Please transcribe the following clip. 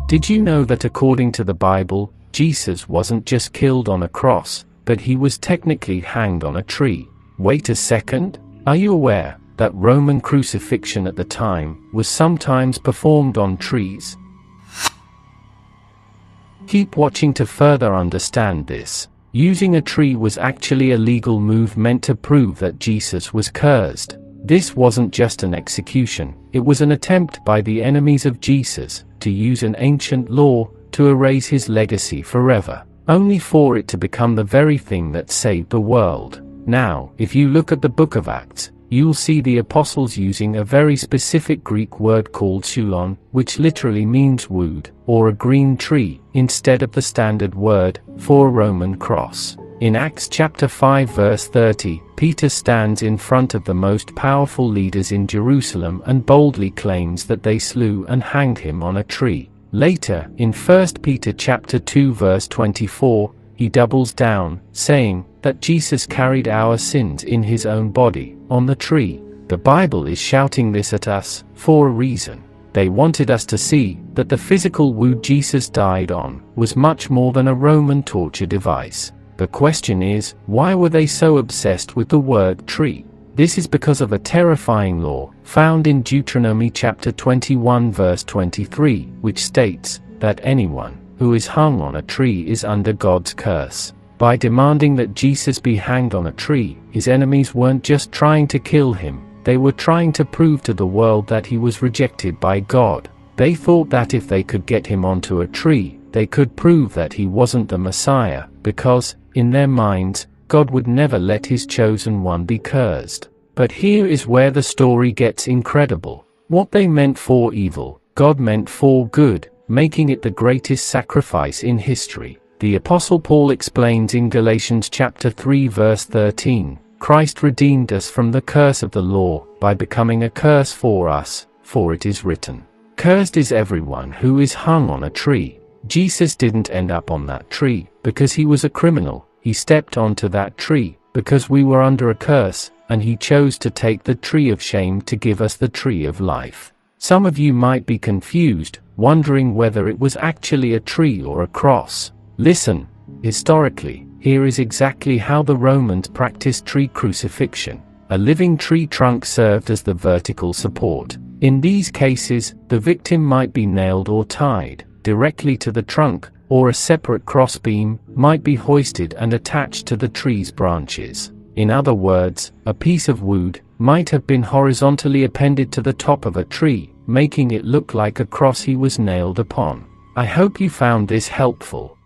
Did you know that according to the Bible, Jesus wasn't just killed on a cross, but he was technically hanged on a tree? Wait a second, are you aware that Roman crucifixion at the time was sometimes performed on trees? Keep watching to further understand this. Using a tree was actually a legal move meant to prove that Jesus was cursed. This wasn't just an execution, it was an attempt by the enemies of Jesus to use an ancient law to erase his legacy forever, only for it to become the very thing that saved the world. Now, if you look at the book of Acts, you'll see the apostles using a very specific Greek word called xylon, which literally means wood, or a green tree, instead of the standard word for a Roman cross. In Acts chapter 5 verse 30, Peter stands in front of the most powerful leaders in Jerusalem and boldly claims that they slew and hanged him on a tree. Later, in 1 Peter chapter 2 verse 24, he doubles down, saying that Jesus carried our sins in his own body, on the tree. The Bible is shouting this at us for a reason. They wanted us to see that the physical wood Jesus died on was much more than a Roman torture device. The question is, why were they so obsessed with the word tree? This is because of a terrifying law found in Deuteronomy chapter 21 verse 23, which states that anyone who is hung on a tree is under God's curse. By demanding that Jesus be hanged on a tree, his enemies weren't just trying to kill him, they were trying to prove to the world that he was rejected by God. They thought that if they could get him onto a tree, they could prove that he wasn't the Messiah, because, in their minds, God would never let his chosen one be cursed. But here is where the story gets incredible. What they meant for evil, God meant for good, making it the greatest sacrifice in history. The Apostle Paul explains in Galatians chapter 3 verse 13, Christ redeemed us from the curse of the law by becoming a curse for us, for it is written, "Cursed is everyone who is hung on a tree." Jesus didn't end up on that tree because he was a criminal. He stepped onto that tree because we were under a curse, and he chose to take the tree of shame to give us the tree of life. Some of you might be confused, wondering whether it was actually a tree or a cross. Listen, historically, here is exactly how the Romans practiced tree crucifixion. A living tree trunk served as the vertical support. In these cases, the victim might be nailed or tied directly to the trunk, or a separate crossbeam might be hoisted and attached to the tree's branches. In other words, a piece of wood might have been horizontally appended to the top of a tree, making it look like a cross he was nailed upon. I hope you found this helpful.